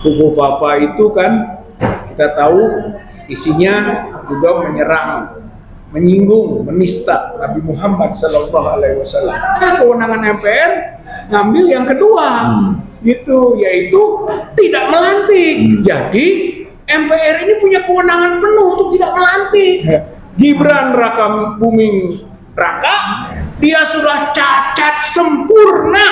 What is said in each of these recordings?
Fufufafa itu kan kita tahu isinya juga menyerang, menyinggung, menista Nabi Muhammad SAW. Kewenangan MPR ngambil yang kedua, gitu, yaitu tidak melantik. Jadi MPR ini punya kewenangan penuh untuk tidak melantik. Gibran Raka Buming Raka, dia sudah cacat sempurna.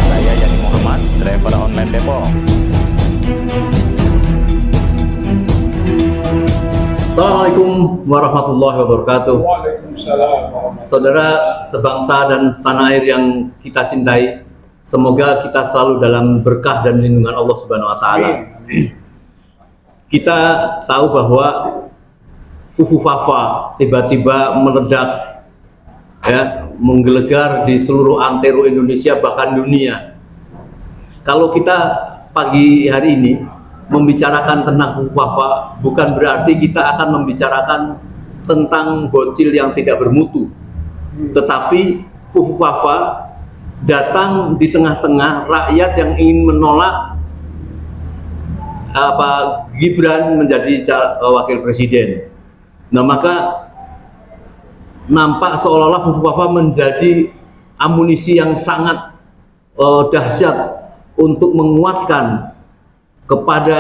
Saya Yani Muhammad, driver online Depok. Assalamualaikum warahmatullahi wabarakatuh. Waalaikumsalam. Saudara sebangsa dan setanah air yang kita cintai, semoga kita selalu dalam berkah dan lindungan Allah Subhanahu wa taala. Kita tahu bahwa Fufufafa tiba-tiba meledak, ya, menggelegar di seluruh antero Indonesia bahkan dunia. Kalau kita pagi hari ini membicarakan tentang Fufufafa, bukan berarti kita akan membicarakan tentang bocil yang tidak bermutu, tetapi Fufufafa datang di tengah-tengah rakyat yang ingin menolak Gibran menjadi wakil presiden. Nah, maka nampak seolah-olah Fufufafa menjadi amunisi yang sangat dahsyat untuk menguatkan kepada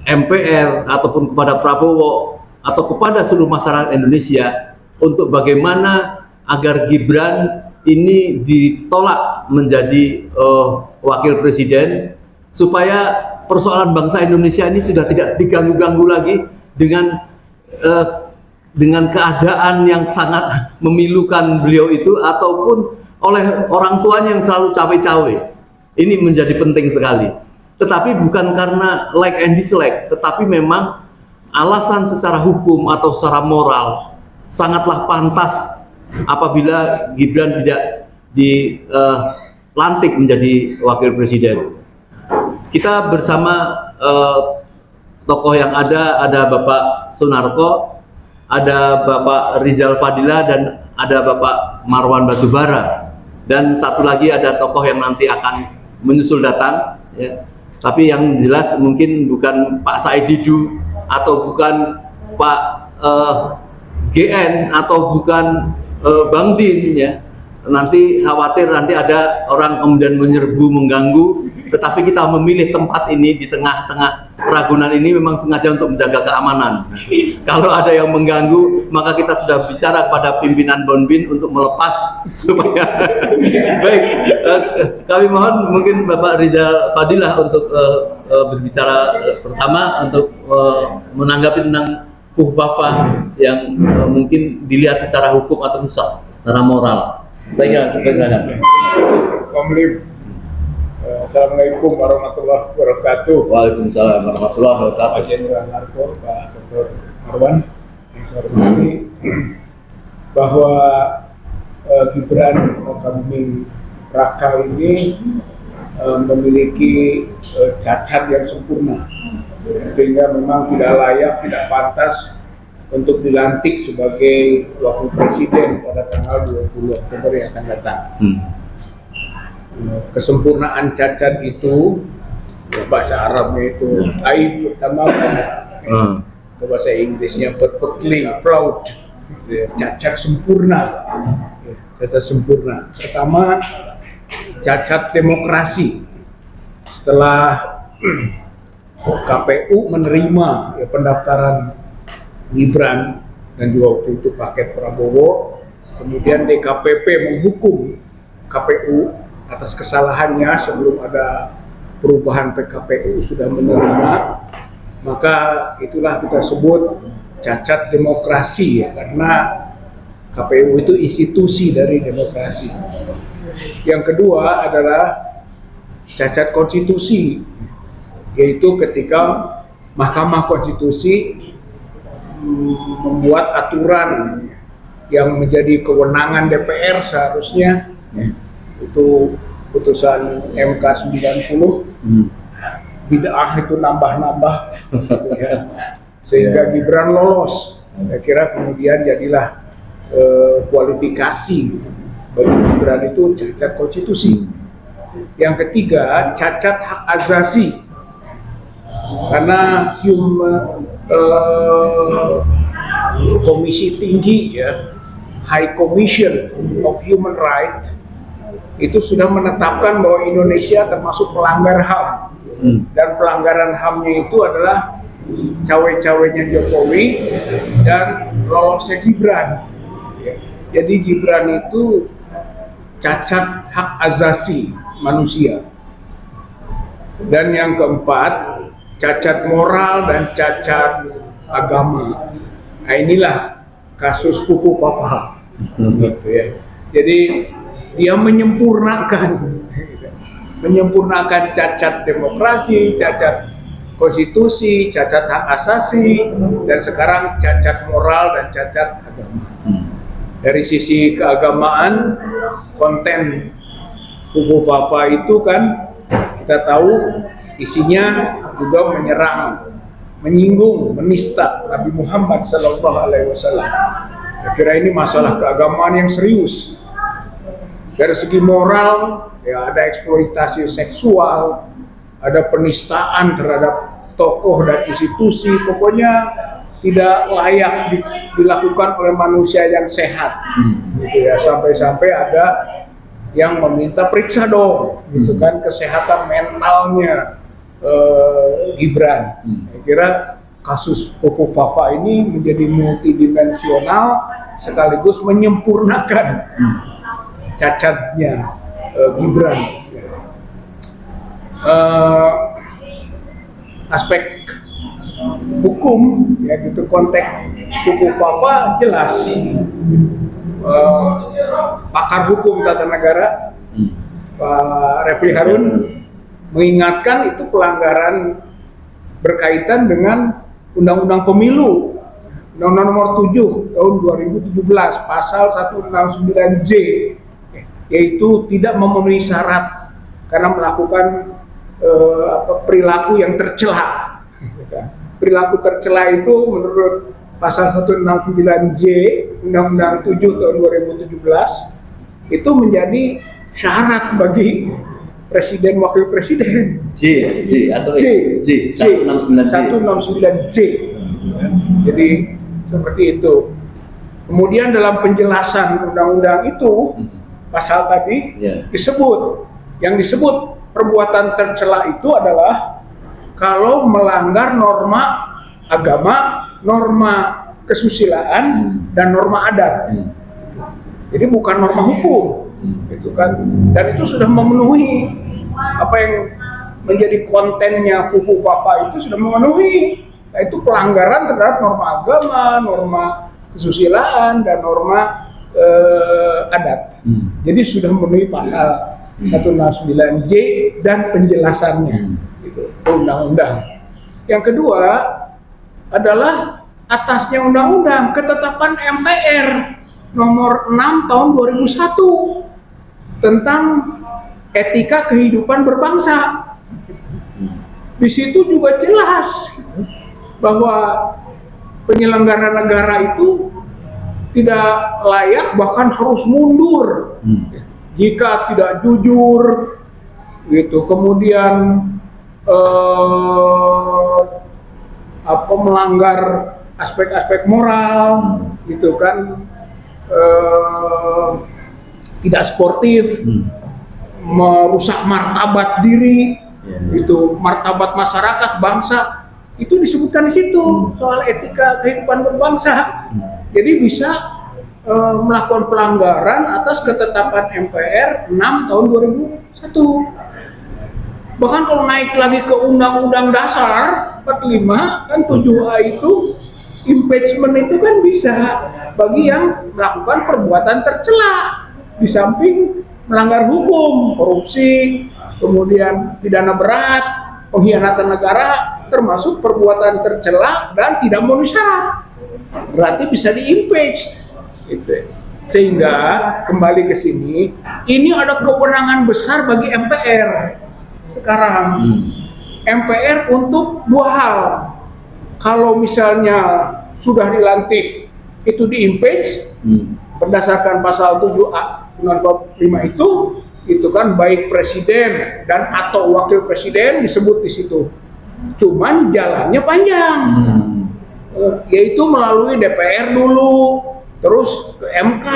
MPR ataupun kepada Prabowo atau kepada seluruh masyarakat Indonesia untuk bagaimana agar Gibran ini ditolak menjadi wakil presiden, supaya persoalan bangsa Indonesia ini sudah tidak diganggu-ganggu lagi dengan keadaan yang sangat memilukan beliau itu ataupun oleh orang tuanya yang selalu cawe-cawe. Ini menjadi penting sekali. Tetapi bukan karena like and dislike, tetapi memang alasan secara hukum atau secara moral sangatlah pantas apabila Gibran tidak dilantik menjadi wakil presiden. Kita bersama tokoh yang ada Bapak Sunarko, ada Bapak Rizal Fadila, dan ada Bapak Marwan Batubara, dan satu lagi ada tokoh yang nanti akan menyusul datang, ya. Tapi yang jelas mungkin bukan Pak Said Didu atau bukan Pak GN atau bukan Bang Din, ya. Nanti khawatir nanti ada orang kemudian menyerbu, mengganggu. Tetapi kita memilih tempat ini di tengah-tengah Ragunan ini memang sengaja untuk menjaga keamanan. Kalau ada yang mengganggu, maka kita sudah bicara kepada pimpinan Bonbin untuk melepas supaya baik. Kami mohon mungkin Bapak Rizal Fadilah untuk berbicara pertama untuk menanggapi tentang Fufufafa yang mungkin dilihat secara hukum atau secara moral. Saya kira Assalamualaikum warahmatullahi wabarakatuh. Waalaikumsalam warahmatullahi wabarakatuh. Pak Jenderal Narko, Pak Dr. Marwan, yang saya hormati, bahwa Gibran Raka Buming Raka ini memiliki cacat yang sempurna, sehingga memang tidak layak, tidak pantas untuk dilantik sebagai wakil presiden pada tanggal 20 Oktober yang akan datang. Kesempurnaan cacat itu, bahasa Arabnya itu aib pertama, ke bahasa Inggrisnya perfectly proud, cacat sempurna. Cacat sempurna pertama, cacat demokrasi. Setelah KPU menerima pendaftaran Gibran dan juga waktu itu paket Prabowo, kemudian DKPP menghukum KPU atas kesalahannya sebelum ada perubahan PKPU sudah menerima, maka itulah kita sebut cacat demokrasi, ya, karena KPU itu institusi dari demokrasi. Yang kedua adalah cacat konstitusi, yaitu ketika Mahkamah Konstitusi membuat aturan yang menjadi kewenangan DPR seharusnya, itu putusan MK 90, bid'ah itu nambah-nambah, gitu ya. Sehingga Gibran lolos Saya kira kemudian jadilah kualifikasi bagi Gibran itu cacat konstitusi. Yang ketiga, cacat hak asasi, karena Komisi Tinggi ya, High Commission of Human Rights itu sudah menetapkan bahwa Indonesia termasuk pelanggar HAM, dan pelanggaran HAM-nya itu adalah cawe-cawenya Jokowi dan lolosnya Gibran. Jadi Gibran itu cacat hak asasi manusia. Dan yang keempat, cacat moral dan cacat agama. Nah, inilah kasus Fufu Fafa, gitu ya. Jadi dia menyempurnakan cacat demokrasi, cacat konstitusi, cacat hak asasi, dan sekarang cacat moral dan cacat agama. Dari sisi keagamaan, konten Fufu Fafa itu kan kita tahu isinya juga menyerang, menyinggung, menista Nabi Muhammad SAW. Saya kira ini masalah keagamaan yang serius. Dari segi moral, ya ada eksploitasi seksual, ada penistaan terhadap tokoh dan institusi, pokoknya tidak layak dilakukan oleh manusia yang sehat, gitu ya. Sampai-sampai ada yang meminta periksa dong, gitu kan, kesehatan mentalnya Gibran. Saya kira kasus Fufu Fafa ini menjadi multidimensional sekaligus menyempurnakan cacatnya Gibran. Aspek hukum ya gitu, konteks Fufu Fafa jelas. Pakar hukum tata negara Pak Refli Harun mengingatkan itu pelanggaran berkaitan dengan Undang-Undang Pemilu, Undang-Undang Nomor 7 tahun 2017 pasal 169J, yaitu tidak memenuhi syarat karena melakukan perilaku yang tercela. Perilaku tercela itu menurut pasal 169J Undang-Undang 7 tahun 2017 itu menjadi syarat bagi presiden wakil presiden. J 169J. Jadi seperti itu. Kemudian dalam penjelasan undang-undang itu pasal tadi yang disebut perbuatan tercela itu adalah kalau melanggar norma agama, norma kesusilaan, dan norma adat. Jadi bukan norma hukum, gitu kan? Dan itu sudah memenuhi apa yang menjadi kontennya Fufu Fafa, itu sudah memenuhi. Nah, itu pelanggaran terhadap norma agama, norma kesusilaan, dan norma adat. Jadi sudah memenuhi pasal 169J dan penjelasannya, gitu, undang-undang. Yang kedua adalah atasnya undang-undang ketetapan MPR nomor 6 tahun 2001 tentang etika kehidupan berbangsa. Di situ juga jelas bahwa penyelenggara negara itu tidak layak, bahkan harus mundur jika tidak jujur, gitu. Kemudian melanggar aspek-aspek moral, gitu kan, tidak sportif, merusak martabat diri, gitu, martabat masyarakat, bangsa, itu disebutkan di situ soal etika kehidupan berbangsa. Jadi bisa melakukan pelanggaran atas ketetapan MPR 6 tahun 2001. Bahkan kalau naik lagi ke Undang-Undang Dasar 45 kan 7A itu impeachment itu kan bisa bagi yang melakukan perbuatan tercela di samping melanggar hukum, korupsi, kemudian pidana berat, pengkhianatan negara, termasuk perbuatan tercela dan tidak memenuhi syarat. Berarti bisa di-impeach, gitu. Sehingga kembali ke sini, ini ada kewenangan besar bagi MPR sekarang. MPR untuk dua hal. Kalau misalnya sudah dilantik itu di-impeach berdasarkan pasal 7A Undang-Undang 45 itu kan baik presiden dan atau wakil presiden disebut di situ. Cuman jalannya panjang. Yaitu melalui DPR dulu, terus ke MK,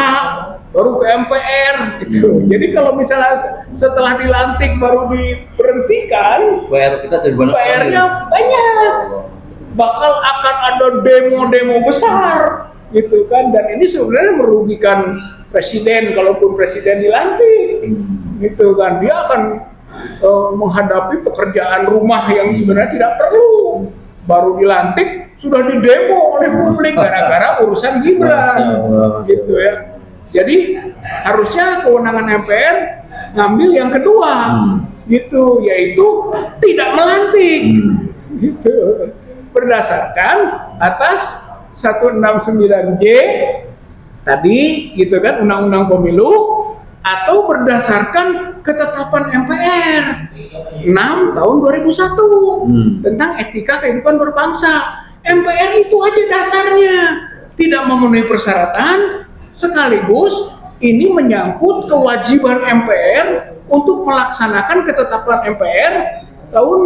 baru ke MPR gitu. Jadi kalau misalnya setelah dilantik baru diberhentikan, PR-nya banyak. Bakal akan ada demo-demo besar gitu kan, dan ini sebenarnya merugikan presiden kalaupun presiden dilantik gitu kan. Dia akan menghadapi pekerjaan rumah yang sebenarnya tidak perlu. Baru dilantik sudah didemo oleh publik gara-gara urusan Gibran gitu ya. Jadi harusnya kewenangan MPR ngambil yang kedua gitu, yaitu tidak melantik gitu, berdasarkan atas 169J tadi gitu kan, Undang-Undang Pemilu, atau berdasarkan ketetapan MPR 6 tahun 2001 tentang etika kehidupan berbangsa. MPR itu aja dasarnya tidak memenuhi persyaratan, sekaligus ini menyangkut kewajiban MPR untuk melaksanakan ketetapan MPR tahun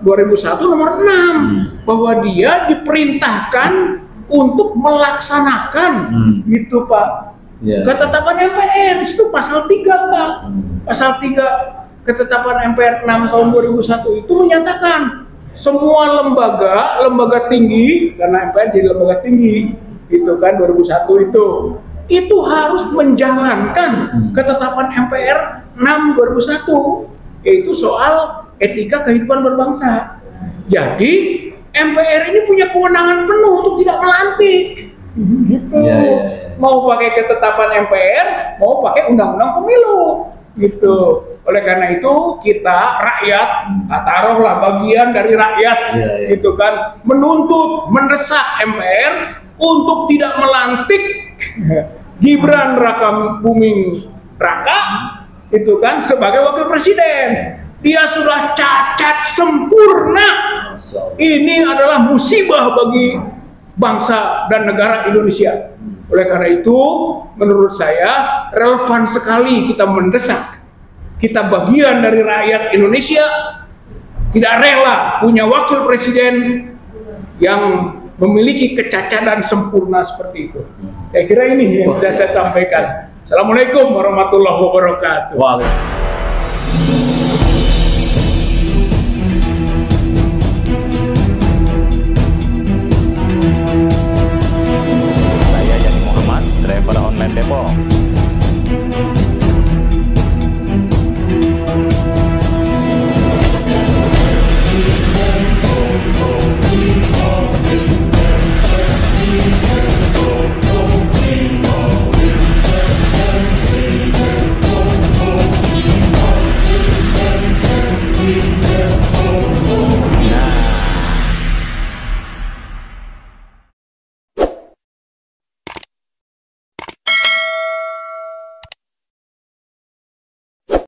2001 nomor 6 bahwa dia diperintahkan untuk melaksanakan gitu Pak. Ketetapan MPR itu pasal 3 Pak. Pasal 3 ketetapan MPR 6 tahun 2001 itu menyatakan semua lembaga tinggi, karena MPR jadi lembaga tinggi itu kan 2001 itu harus menjalankan ketetapan MPR 6 2001, yaitu soal etika kehidupan berbangsa. Jadi MPR ini punya kewenangan penuh untuk tidak melantik gitu. Mau pakai ketetapan MPR, mau pakai undang-undang pemilu gitu. Oleh karena itu kita rakyat, taruhlah bagian dari rakyat gitu kan, menuntut, mendesak MPR untuk tidak melantik Gibran Rakabuming Raka itu kan sebagai wakil presiden. Dia sudah cacat sempurna. Ini adalah musibah bagi bangsa dan negara Indonesia. Oleh karena itu, menurut saya relevan sekali kita mendesak. Kita bagian dari rakyat Indonesia, tidak rela punya wakil presiden yang memiliki kecacatan sempurna seperti itu. Saya kira ini yang bisa saya sampaikan. Assalamualaikum warahmatullahi wabarakatuh. Saya Yani Muhammad, driver online Depok.